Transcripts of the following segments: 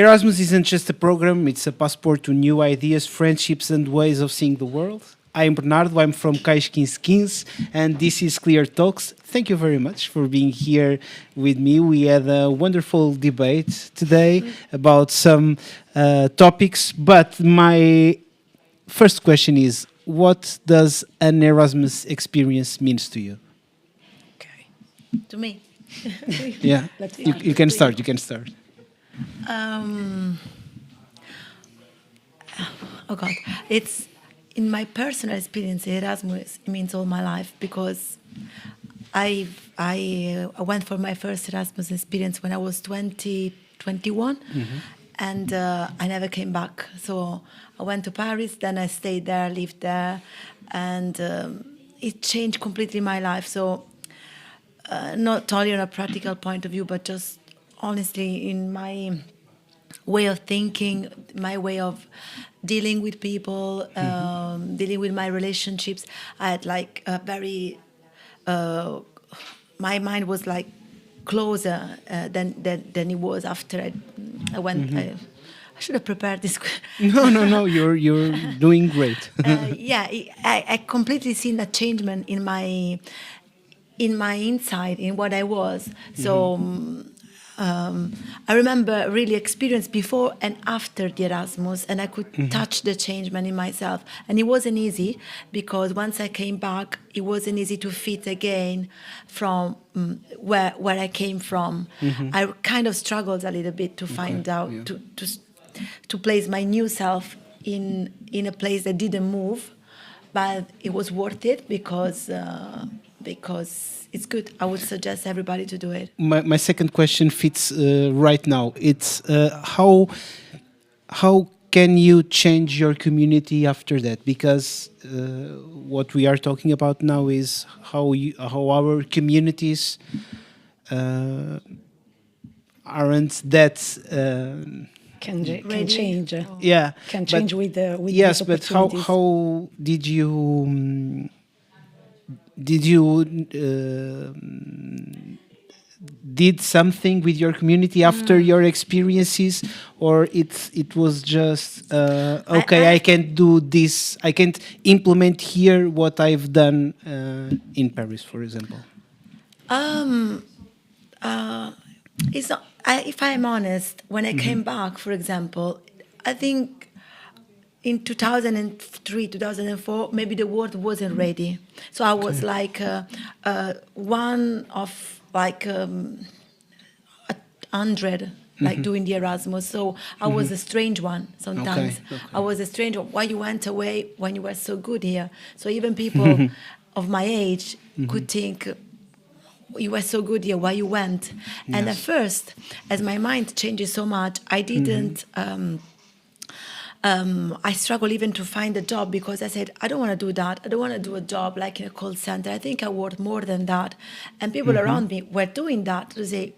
Erasmus isn't just a program, it's a passport to new ideas, friendships, and ways of seeing the world. I'm Bernardo, I'm from Cais 1515, and this is Clear Talks. Thank you very much for being here with me. We had a wonderful debate today about some topics, but my first question is, what does an Erasmus experience means to you? Okay. To me? Yeah, you can start, you can start. Oh God, it's in my personal experience. Erasmus means all my life because I went for my first Erasmus experience when I was 21, and I never came back. So I went to Paris, then I stayed there, lived there, and it changed completely my life. So not only on a practical point of view, but just honestly in my way of thinking, my way of dealing with people, dealing with my relationships. I had like a very, my mind was like closer than it was after I went. I should have prepared this. No, you're doing great. Yeah, I completely seen that changement in my inside, in what I was. So I remember really experience before and after the Erasmus, and I could touch the changement in myself. And it wasn't easy because once I came back, it wasn't easy to fit again from where I came from. I kind of struggled a little bit to find out, to place my new self in a place that didn't move, but it was worth it because it's good. I would suggest everybody to do it. My second question fits right now. It's how can you change your community after that? Because what we are talking about now is how our communities aren't that. Can change. Yeah, Can change with yes, these but opportunities. how did you? Did something with your community after your experiences, or it was just okay, I can't do this, I can't implement here what I've done in Paris, for example? It's not, if I'm honest, when I came back, for example, I think in 2003, 2004, maybe the world wasn't ready. So I was like one of like 100, like doing the Erasmus. So I was a strange one sometimes. Okay. I was a strange one. Why you went away when you were so good here? So even people of my age could think, you were so good here, why you went? And at first, as my mind changes so much, I didn't... I struggle even to find a job because I said, I don't want to do that. I don't want to do a job like in a call center. I think I worth more than that. And people around me were doing that to say,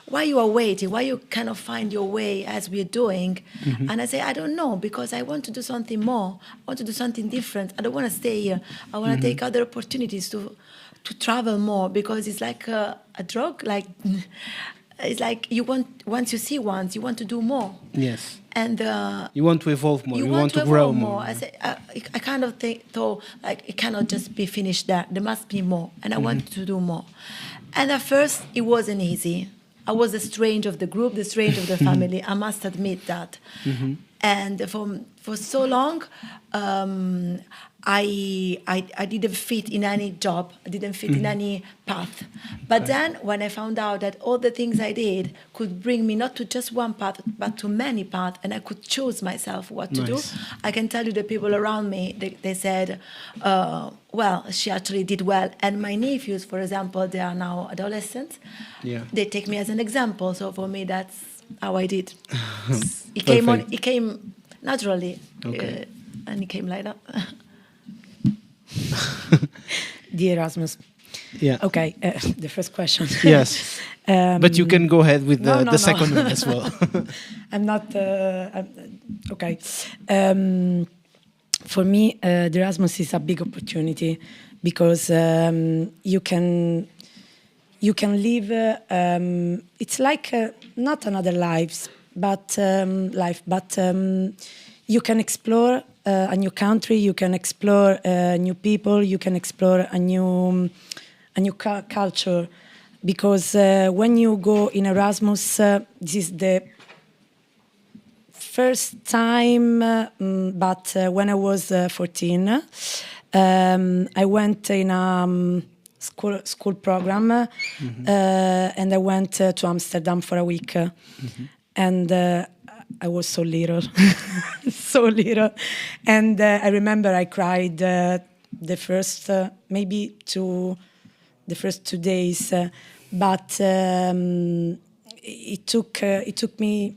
why you are waiting? Why you cannot find your way as we're doing? And I say, I don't know, because I want to do something more. I want to do something different. I don't want to stay here. I want to take other opportunities to travel more, because it's like a drug. Like it's like you want, once you see once, you want to do more. Yes. And you want to evolve more. You want to grow more. I say, I kind of thought like it cannot just be finished there. There must be more, and I want to do more. And at first, it wasn't easy. I was the strange of the group, the strange of the family. I must admit that. And for so long, I didn't fit in any job. I didn't fit in any path. But then when I found out that all the things I did could bring me not to just one path, but to many paths, and I could choose myself what to do, I can tell you the people around me, they said, well, she actually did well. And my nephews, for example, they are now adolescents. Yeah. They take me as an example. So for me, that's how I did. It came naturally. Okay. And it came like that. The Erasmus. Yeah. Okay. The first question. Yes. But you can go ahead with the second one as well. I'm not. Okay. For me, the Erasmus is a big opportunity because you can live. It's like not another lives, life. But you can explore a new country. You can explore new people. You can explore a new culture. Because when you go in Erasmus, this is the first time, but when I was 14, I went in a school program, and I went to Amsterdam for a week. And I was so little, so little. And I remember I cried the first, maybe the first 2 days. But it took me.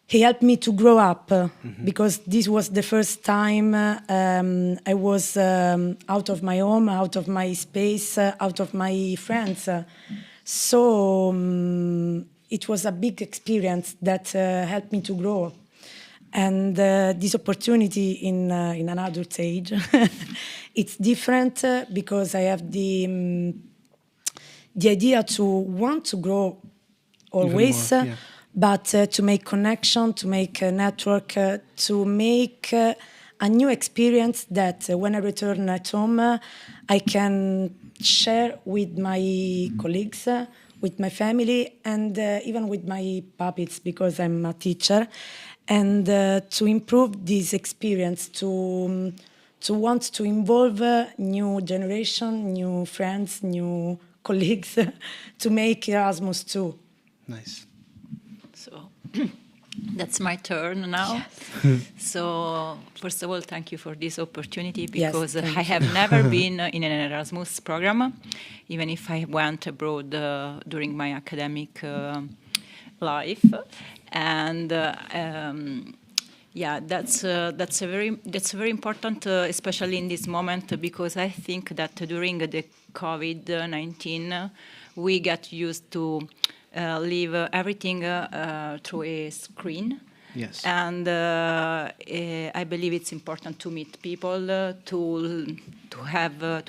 He helped me to grow up because this was the first time I was out of my home, out of my space, out of my friends. So it was a big experience that helped me to grow. And this opportunity in an adult age, it's different because I have the idea to want to grow always, more, yeah. but to make connection, to make a network, to make a new experience that when I return at home, I can share with my colleagues, with my family, and even with my puppies because I'm a teacher. And to improve this experience, to want to involve new generation, new friends, new colleagues, to make Erasmus too. Nice. So that's my turn now. So first of all, thank you for this opportunity because I have never been in an Erasmus program, even if I went abroad during my academic life. And that's very important, especially in this moment, because I think that during the COVID-19 we got used to live everything through a screen. Yes. And I believe it's important to meet people, to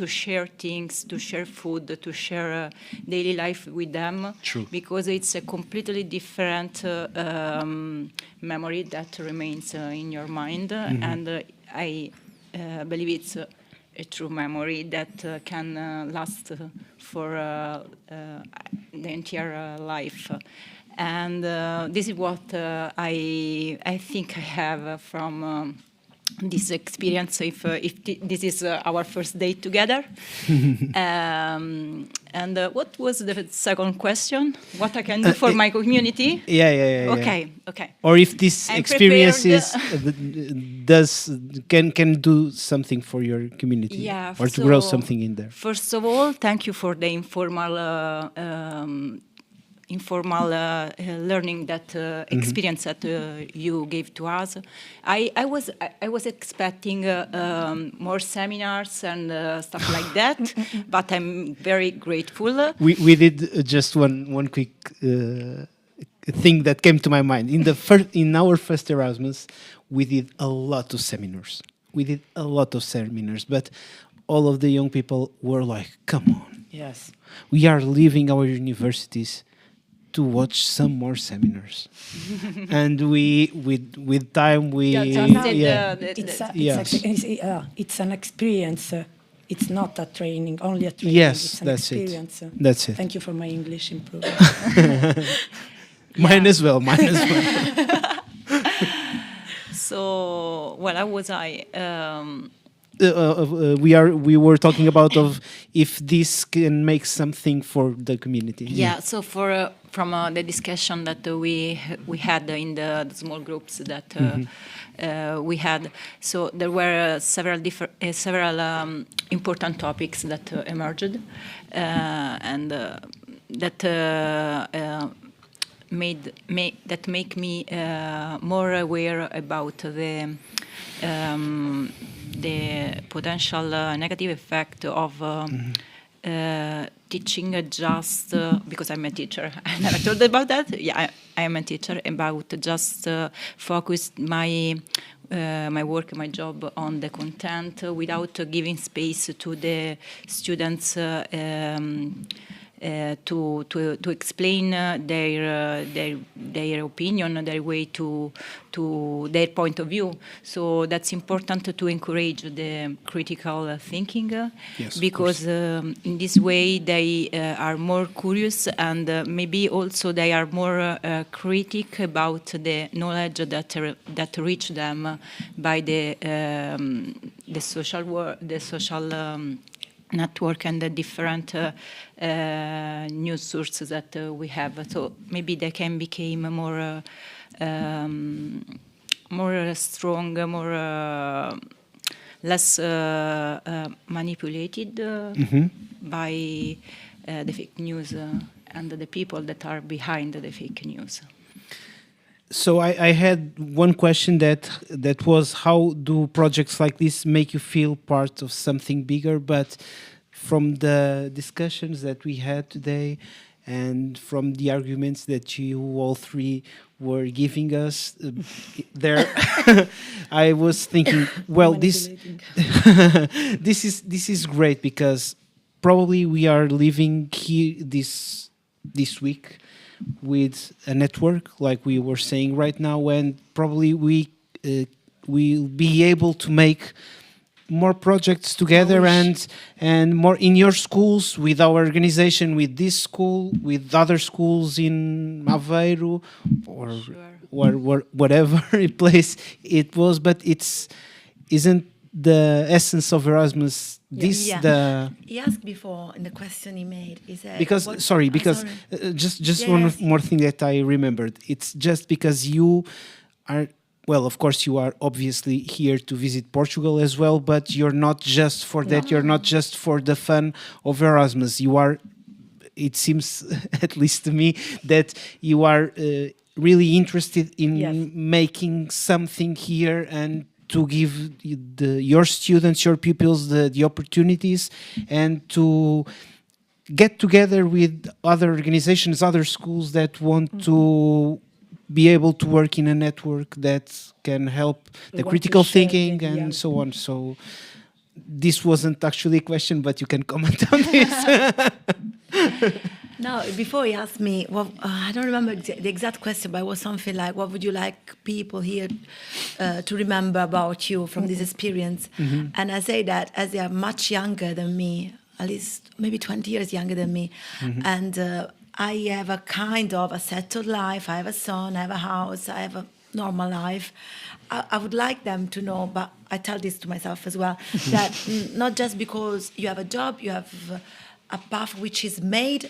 share things, to share food, to share daily life with them. True. Because it's a completely different memory that remains in your mind, and I believe it's a true memory that can last for the entire life. And this is what I think I have from this experience. If this is our first day together, and what was the second question? What I can do for my community? Yeah. Okay. Or if this I'm experience prepared. can do something for your community, Yeah, or to grow something in there. First of all, thank you for the informal learning that experience that you gave to us. I was expecting more seminars and stuff like that, but I'm very grateful. We did just one quick thing that came to my mind. In our first Erasmus, we did a lot of seminars. But all of the young people were like, "Come on, Yes. we are leaving our universities to watch some more seminars." And with time It's an experience. It's not a training, only a training. Yes, it's an that's it. experience. That's it. Thank you for my English improvement. Mine as well. So, well, how was I? We were talking about if this can make something for the community. Yeah. So from the discussion that we had in the small groups that we had, so there were several important topics that emerged, and that make me more aware about the potential negative effect of teaching just because I'm a teacher. I never told about that. Yeah, I am a teacher. About just focus my work, my job on the content without giving space to the students' to explain their opinion, their way to their point of view. So that's important to encourage the critical thinking, Yes, because in this way they are more curious, and maybe also they are more critic about the knowledge that reach them by the social network and the different news sources that we have. So maybe they can become more strong, less manipulated by the fake news and the people that are behind the fake news. So I had one question that was, how do projects like this make you feel part of something bigger? But from the discussions that we had today and from the arguments that you all three were giving us, there I was thinking, well, this is great, because probably we are living here this week with a network, like we were saying right now, and probably we will be able to make more projects together and more in your schools, with our organization, with this school, with other schools in Aveiro or whatever place it was. But isn't the essence of Erasmus this? He asked before in the question he made, just one more thing that I remembered. It's just because you are, well, of course you are obviously here to visit Portugal as well, but you're not just for that. You're not just for the fun of Erasmus. You are, it seems, at least to me, that you are really interested in making something here and to give your students, your pupils, the opportunities, and to get together with other organizations, other schools that want to be able to work in a network that can help the critical thinking and so on. So this wasn't actually a question, but you can comment on this. No, before he asked me, I don't remember the exact question, but it was something like, what would you like people here to remember about you from this experience? And I say that as they are much younger than me, at least maybe 20 years younger than me, and I have a kind of a settled life. I have a son, I have a house, I have a normal life. I would like them to know, but I tell this to myself as well, that not just because you have a job, you have a path which is made,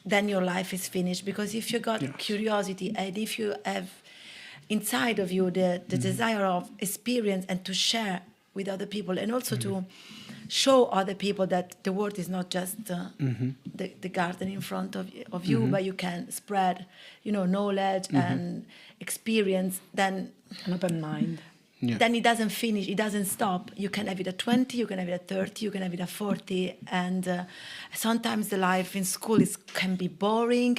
then your life is finished. Because if you got curiosity, and if you have inside of you the desire of experience and to share with other people, and also to show other people that the world is not just the garden in front of you, but you can spread, knowledge and experience, then an open mind. Yeah. Then it doesn't finish, it doesn't stop. You can have it at 20, you can have it at 30, you can have it at 40. And sometimes the life in school can be boring,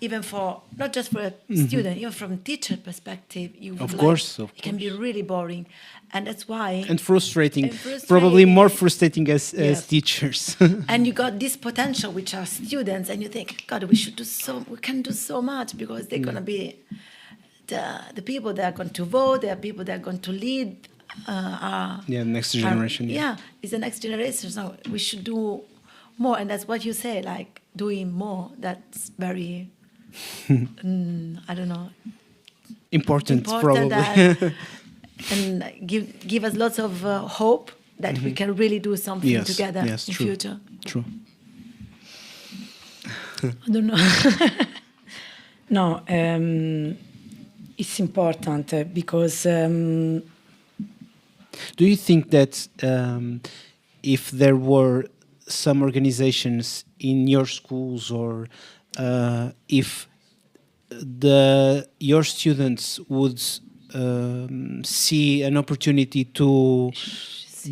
even for, not just for a student, even from teacher perspective. Of course. It can be really boring. And that's why... And frustrating. Probably more frustrating as teachers. And you got this potential, which are students, and you think, God, we can do so much, because they're going to be... The people that are going to vote, the people that are going to lead next generation. It's the next generation. So we should do more, and that's what you say, like doing more. That's very, I don't know, important probably, and give us lots of hope that we can really do something together in the future. True. I don't know. No. It's important because... Do you think that if there were some organizations in your schools, or if your students would see an opportunity to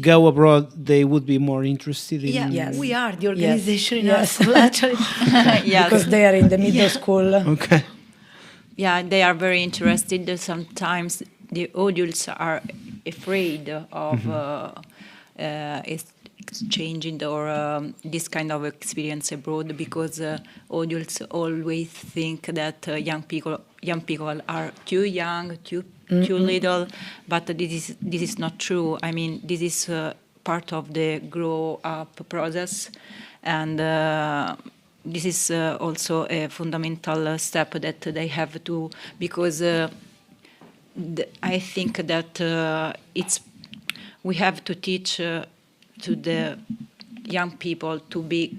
go abroad, they would be more interested in... We are the organization in our school, actually. Because they are in the middle school. Okay. Yeah, they are very interested. Sometimes the adults are afraid of exchanging or this kind of experience abroad, because adults always think that young people are too young, too little, but this is not true. I mean, this is part of the grow up process, and this is also a fundamental step that they have to, because I think that we have to teach to the young people to be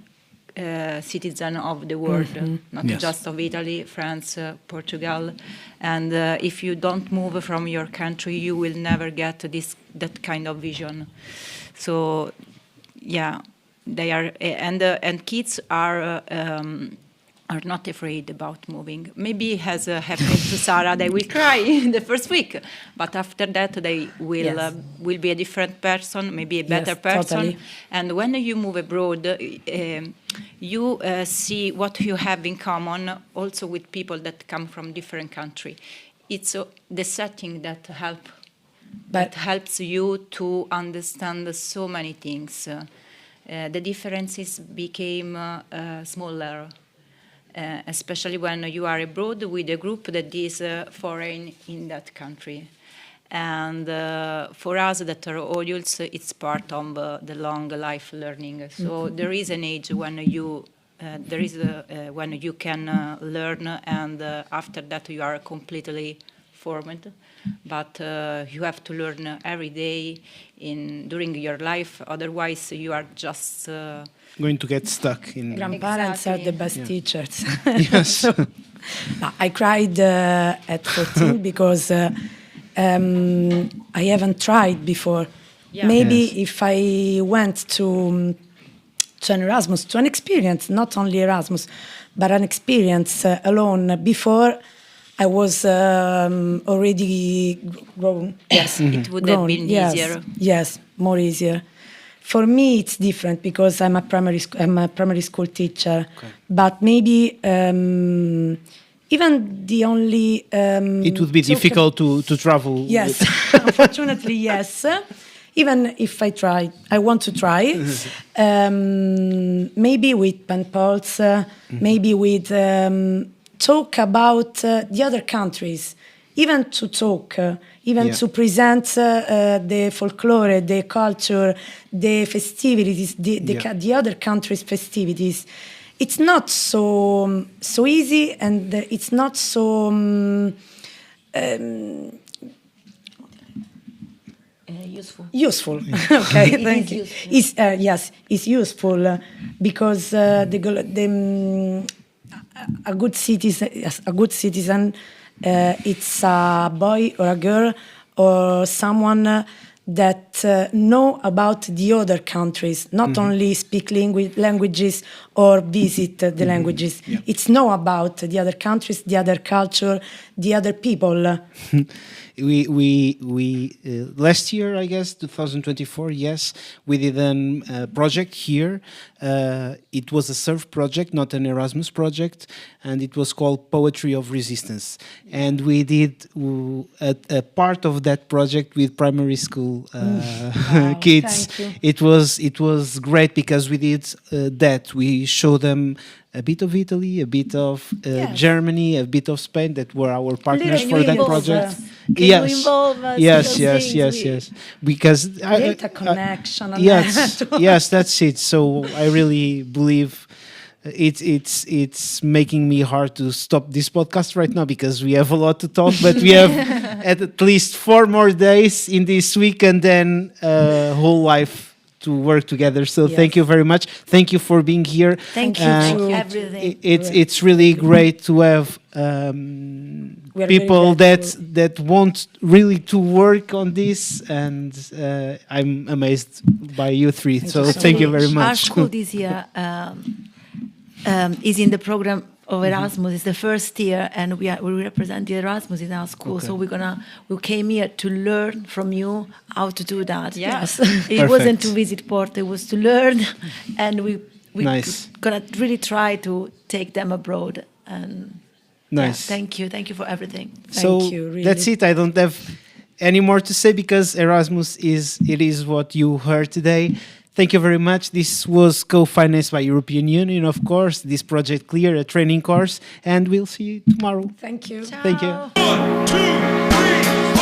citizen of the world, not just of Italy, France, Portugal. And if you don't move from your country, you will never get that kind of vision. So, yeah, they are, and kids are not afraid about moving. Maybe as happened to Sarah, they will cry in the first week, but after that they will be a different person, maybe a better person. Totally. And when you move abroad, you see what you have in common also with people that come from different countries. It's the setting that helps you to understand so many things. The differences became smaller. Especially when you are abroad with a group that is foreign in that country. And for us that are adults, it's part of the long life learning. So there is an age when you when you can learn, and after that you are completely formed. But you have to learn every day during your life, otherwise you are just going to get stuck in. Grandparents are the best teachers. Yes. So, I cried at 14 because I haven't tried before. Yeah. Maybe if I went to an Erasmus, to an experience, not only Erasmus, but an experience alone before, I was already grown. Yes, it would have been easier. Yes, more easier. For me, it's different because I'm a primary school teacher. Okay. But maybe even the only it would be difficult to travel. Yes, unfortunately, yes. Even if I want to try. Maybe with pen pals, maybe with talk about the other countries. Even to talk, to present the folklore, the culture, the festivities, the other countries' festivities. It's not so easy, and it's not so useful. Okay, thank you. It's useful because a good citizen. It's a boy or a girl or someone that know about the other countries, not only speak languages or visit the languages. Yeah. It's know about the other countries, the other culture, the other people. We last year, I guess, 2024, yes, we did a project here. It was a surf project, not an Erasmus project, and it was called Poetry of Resistance. And we did a part of that project with primary school kids. It was great because we did that. We showed them a bit of Italy, a bit of Germany, a bit of Spain, that were our partners for that project. Can you involve us? Yes. Because data connection. Yes, that's it. So I really believe it's making me hard to stop this podcast right now because we have a lot to talk, but we have at least 4 more days in this week and then whole life to work together. So thank you very much. Thank you for being here. Thank you for everything. It's really great to have people that want really to work on this, and I'm amazed by you three. Thank you very much. Our school this year is in the program of Erasmus. It's the first year, and we represent the Erasmus in our school. Okay. So we came here to learn from you how to do that. Yes, it wasn't to visit Porto; it was to learn, and we're gonna really try to take them abroad. And thank you for everything. Thank you. Really. That's it. I don't have any more to say because Erasmus is what you heard today. Thank you very much. This was co-financed by European Union, of course, this Project Clear, a training course, and we'll see you tomorrow. Thank you. Thank you. One, two, three,